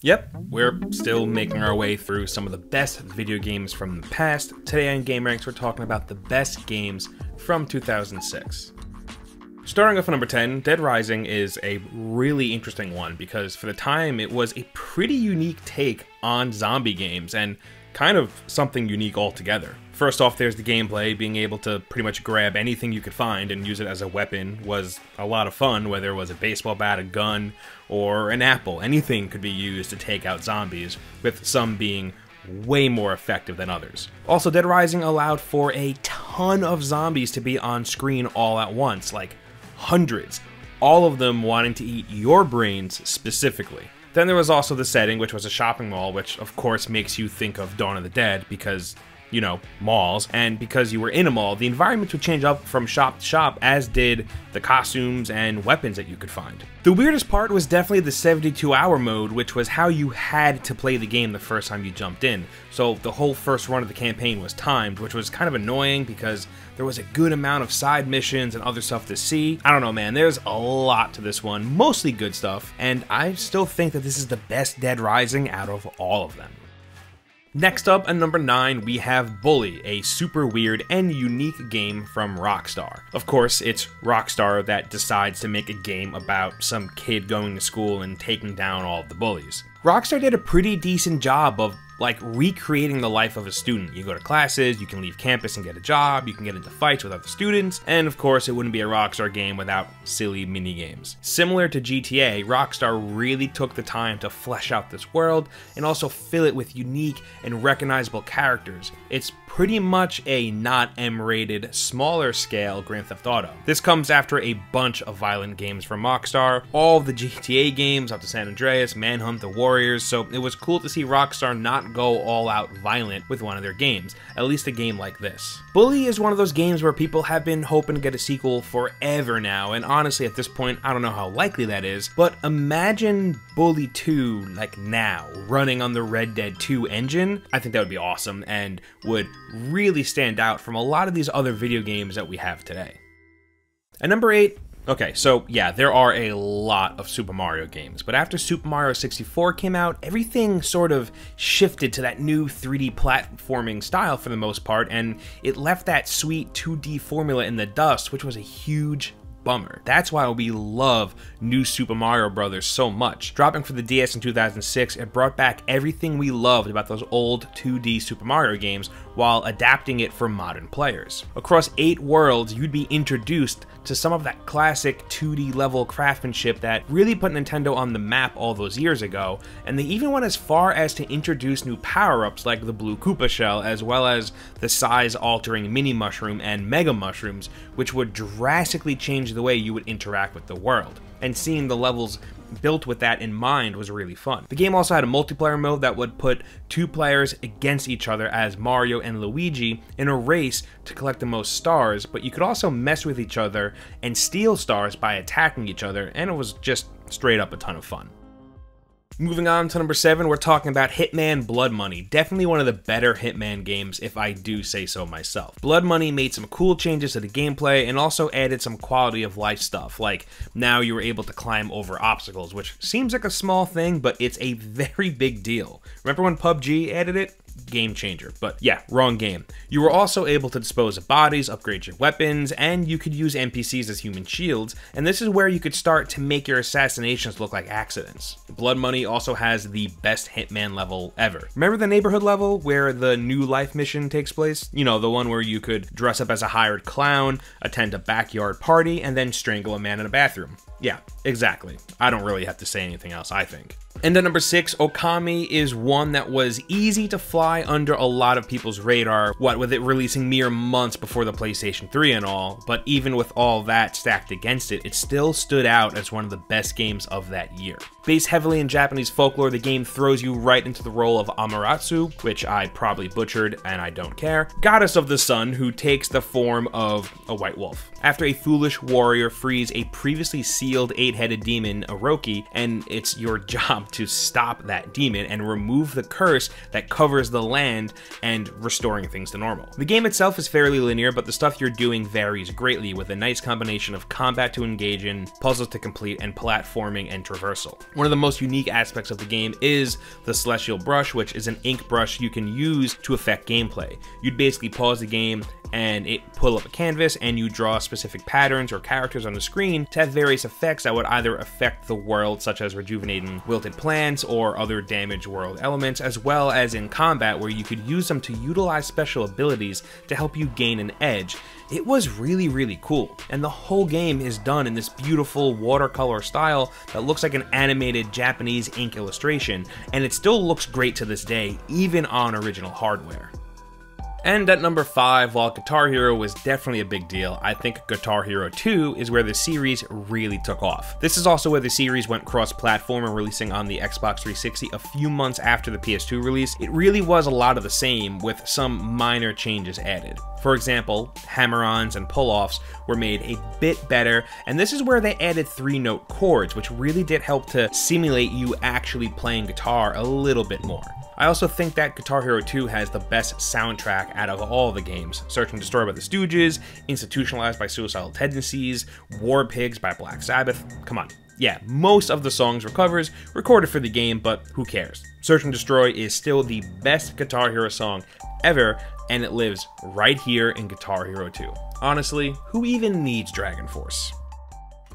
Yep, we're still making our way through some of the best video games from the past. Today on gameranx, we're talking about the best games from 2006. Starting off at number 10, Dead Rising is a really interesting one because for the time it was a pretty unique take on zombie games and kind of something unique altogether. First off, there's the gameplay. Being able to pretty much grab anything you could find and use it as a weapon was a lot of fun, whether it was a baseball bat, a gun, or an apple. Anything could be used to take out zombies, with some being way more effective than others. Also, Dead Rising allowed for a ton of zombies to be on screen all at once, like hundreds, all of them wanting to eat your brains specifically. Then there was also the setting, which was a shopping mall, which of course makes you think of Dawn of the Dead because, you know, malls, and because you were in a mall, the environments would change up from shop to shop, as did the costumes and weapons that you could find. The weirdest part was definitely the 72-hour mode, which was how you had to play the game the first time you jumped in. So the whole first run of the campaign was timed, which was kind of annoying because there was a good amount of side missions and other stuff to see. I don't know, man, there's a lot to this one, mostly good stuff, and I still think that this is the best Dead Rising out of all of them. Next up, at number 9, we have Bully, a super weird and unique game from Rockstar. Of course, it's Rockstar that decides to make a game about some kid going to school and taking down all of the bullies. Rockstar did a pretty decent job of recreating the life of a student. You go to classes, you can leave campus and get a job, you can get into fights with other students, and of course it wouldn't be a Rockstar game without silly mini-games. Similar to GTA, Rockstar really took the time to flesh out this world and also fill it with unique and recognizable characters. It's pretty much a not M-rated, smaller scale Grand Theft Auto. This comes after a bunch of violent games from Rockstar, all of the GTA games up to San Andreas, Manhunt, The Warriors, so it was cool to see Rockstar not go all out violent with one of their games, at least a game like this. Bully is one of those games where people have been hoping to get a sequel forever now, and honestly at this point I don't know how likely that is, but imagine Bully 2 like now, running on the Red Dead 2 engine. I think that would be awesome and would really stand out from a lot of these other video games that we have today. At number 8, okay, so yeah, there are a lot of Super Mario games, but after Super Mario 64 came out, everything sort of shifted to that new 3D platforming style for the most part, and it left that sweet 2D formula in the dust, which was a huge bummer. That's why we love New Super Mario Bros. So much. Dropping for the DS in 2006, it brought back everything we loved about those old 2D Super Mario games while adapting it for modern players. Across 8 worlds, you'd be introduced to some of that classic 2D level craftsmanship that really put Nintendo on the map all those years ago, and they even went as far as to introduce new power-ups like the Blue Koopa Shell, as well as the size-altering Mini Mushroom and Mega Mushrooms, which would drastically change the way you would interact with the world. And seeing the levels built with that in mind was really fun. The game also had a multiplayer mode that would put 2 players against each other as Mario and Luigi in a race to collect the most stars, but you could also mess with each other and steal stars by attacking each other, and it was just straight up a ton of fun. Moving on to number 7, we're talking about Hitman Blood Money. Definitely one of the better Hitman games, if I do say so myself. Blood Money made some cool changes to the gameplay and also added some quality of life stuff, like now you were able to climb over obstacles, which seems like a small thing, but it's a very big deal. Remember when PUBG added it? Game changer, but yeah, wrong game. You were also able to dispose of bodies, upgrade your weapons, and you could use NPCs as human shields, and this is where you could start to make your assassinations look like accidents. Blood Money also has the best Hitman level ever. Remember the neighborhood level where the New Life mission takes place? You know, the one where you could dress up as a hired clown, attend a backyard party, and then strangle a man in a bathroom. Yeah, exactly. I don't really have to say anything else, I think. And at number 6, Okami is one that was easy to fly under a lot of people's radar, what with it releasing mere months before the PlayStation 3 and all, but even with all that stacked against it, it still stood out as one of the best games of that year. Based heavily in Japanese folklore, the game throws you right into the role of Amaterasu, which I probably butchered and I don't care, goddess of the sun who takes the form of a white wolf. After a foolish warrior frees a previously sealed 8-headed demon, Orochi, and it's your job to stop that demon and remove the curse that covers the land and restoring things to normal. The game itself is fairly linear, but the stuff you're doing varies greatly with a nice combination of combat to engage in, puzzles to complete, and platforming and traversal. One of the most unique aspects of the game is the Celestial Brush, which is an ink brush you can use to affect gameplay. You'd basically pause the game and it pull up a canvas and you draw specific patterns or characters on the screen to have various effects that would either affect the world, such as rejuvenating wilted plants or other damaged world elements, as well as in combat where you could use them to utilize special abilities to help you gain an edge. It was really, really cool, and the whole game is done in this beautiful watercolor style that looks like an animated Japanese ink illustration, and it still looks great to this day, even on original hardware. And at number 5, while Guitar Hero was definitely a big deal, I think Guitar Hero 2 is where the series really took off. This is also where the series went cross-platform and releasing on the Xbox 360 a few months after the PS2 release. It really was a lot of the same, with some minor changes added. For example, hammer-ons and pull-offs were made a bit better, and this is where they added 3-note chords, which really did help to simulate you actually playing guitar a little bit more. I also think that Guitar Hero 2 has the best soundtrack out of all the games. Search and Destroy by the Stooges, Institutionalized by Suicidal Tendencies, War Pigs by Black Sabbath. Come on. Yeah, most of the songs were covers recorded for the game, but who cares? Search and Destroy is still the best Guitar Hero song ever, and it lives right here in Guitar Hero 2. Honestly, who even needs Dragon Force?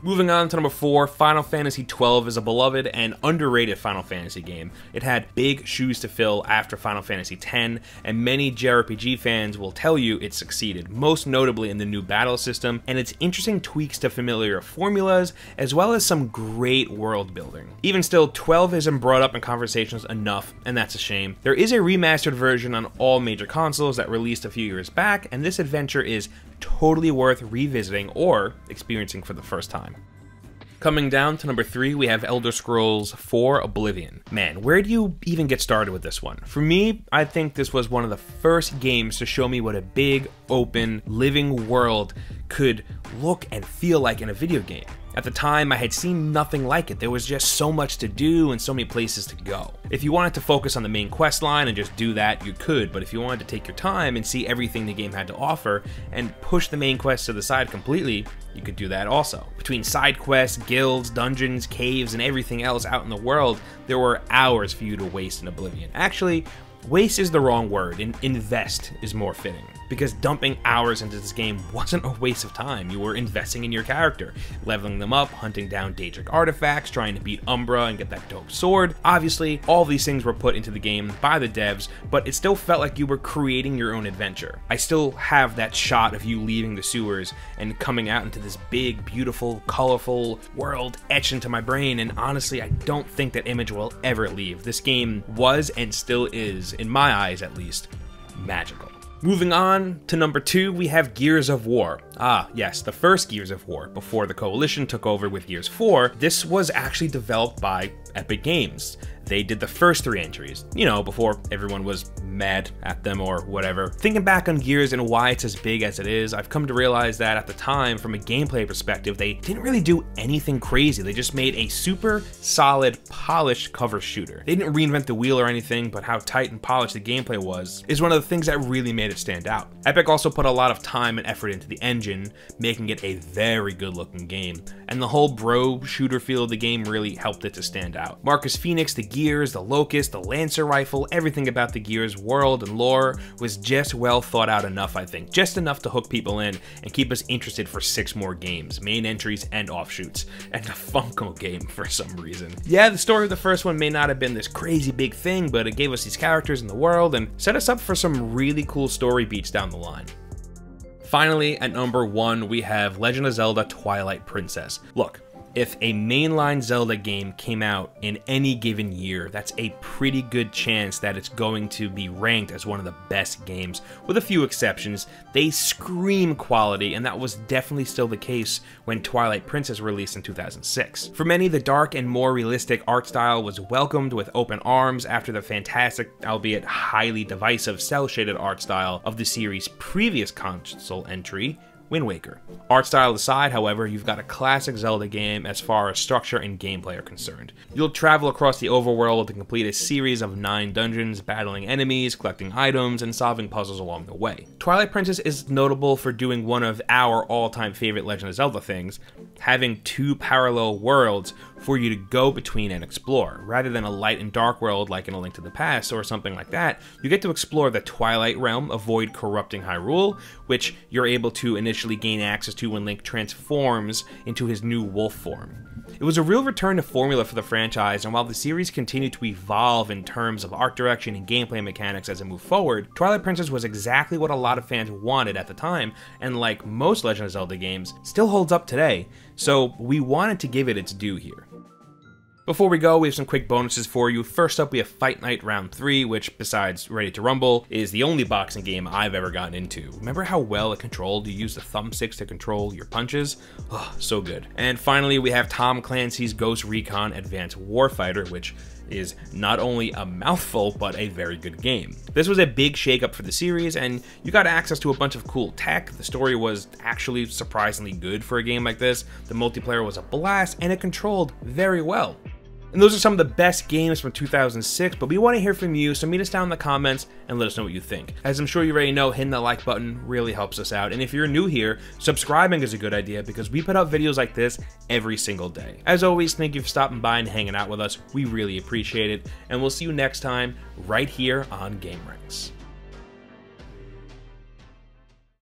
Moving on to number 4, Final Fantasy XII is a beloved and underrated Final Fantasy game. It had big shoes to fill after Final Fantasy X, and many JRPG fans will tell you it succeeded, most notably in the new battle system and its interesting tweaks to familiar formulas, as well as some great world building. Even still, 12 isn't brought up in conversations enough, and that's a shame. There is a remastered version on all major consoles that released a few years back, and this adventure is totally worth revisiting or experiencing for the first time. Coming down to number 3, we have Elder Scrolls IV Oblivion. Man, where do you even get started with this one? For me, I think this was one of the first games to show me what a big, open, living world could look and feel like in a video game. At the time, I had seen nothing like it. There was just so much to do and so many places to go. If you wanted to focus on the main quest line and just do that, you could, but if you wanted to take your time and see everything the game had to offer and push the main quest to the side completely, you could do that also. Between side quests, guilds, dungeons, caves, and everything else out in the world, there were hours for you to waste in Oblivion. Actually, waste is the wrong word, and invest is more fitting. Because dumping hours into this game wasn't a waste of time. You were investing in your character, leveling them up, hunting down Daedric artifacts, trying to beat Umbra and get that dope sword. Obviously, all these things were put into the game by the devs, but it still felt like you were creating your own adventure. I still have that shot of you leaving the sewers and coming out into this big, beautiful, colorful world etched into my brain, and honestly, I don't think that image will ever leave. This game was and still is, in my eyes at least, magical. Moving on to number 2, we have Gears of War. Ah, yes, the first Gears of War, before the Coalition took over with Gears 4. This was actually developed by Epic Games. They did the first 3 entries, you know, before everyone was mad at them or whatever. Thinking back on Gears and why it's as big as it is, I've come to realize that at the time, from a gameplay perspective, they didn't really do anything crazy. They just made a super solid, polished cover shooter. They didn't reinvent the wheel or anything, but how tight and polished the gameplay was is one of the things that really made it stand out. Epic also put a lot of time and effort into the engine, making it a very good looking game, and the whole bro shooter feel of the game really helped it to stand out. Marcus Phoenix, the Gears, the Locust, the Lancer rifle, everything about the Gears world and lore was just well thought out enough, I think. Just enough to hook people in and keep us interested for 6 more games, main entries and offshoots, and a Funko game for some reason. Yeah, the story of the first one may not have been this crazy big thing, but it gave us these characters in the world and set us up for some really cool story beats down the line. Finally, at number 1, we have Legend of Zelda Twilight Princess. Look, if a mainline Zelda game came out in any given year, that's a pretty good chance that it's going to be ranked as one of the best games. With a few exceptions, they scream quality, and that was definitely still the case when Twilight Princess released in 2006. For many, the dark and more realistic art style was welcomed with open arms after the fantastic, albeit highly divisive, cel-shaded art style of the series' previous console entry, Wind Waker. Art style aside, however, you've got a classic Zelda game as far as structure and gameplay are concerned. You'll travel across the overworld to complete a series of 9 dungeons, battling enemies, collecting items, and solving puzzles along the way. Twilight Princess is notable for doing one of our all-time favorite Legend of Zelda things, having 2 parallel worlds for you to go between and explore. Rather than a light and dark world like in A Link to the Past or something like that, you get to explore the Twilight realm, avoid corrupting Hyrule, which you're able to initially gain access to when Link transforms into his new wolf form. It was a real return to formula for the franchise, and while the series continued to evolve in terms of art direction and gameplay mechanics as it moved forward, Twilight Princess was exactly what a lot of fans wanted at the time, and like most Legend of Zelda games, still holds up today, so we wanted to give it its due here. Before we go, we have some quick bonuses for you. First up, we have Fight Night Round 3, which, besides Ready to Rumble, is the only boxing game I've ever gotten into. Remember how well it controlled? You use the thumbsticks to control your punches? Oh, so good. And finally, we have Tom Clancy's Ghost Recon Advanced Warfighter, which is not only a mouthful, but a very good game. This was a big shakeup for the series, and you got access to a bunch of cool tech. The story was actually surprisingly good for a game like this. The multiplayer was a blast, and it controlled very well. And those are some of the best games from 2006, but we want to hear from you, so meet us down in the comments and let us know what you think. As I'm sure you already know, hitting that like button really helps us out, and if you're new here, subscribing is a good idea because we put out videos like this every single day. As always, thank you for stopping by and hanging out with us. We really appreciate it, and we'll see you next time right here on gameranx.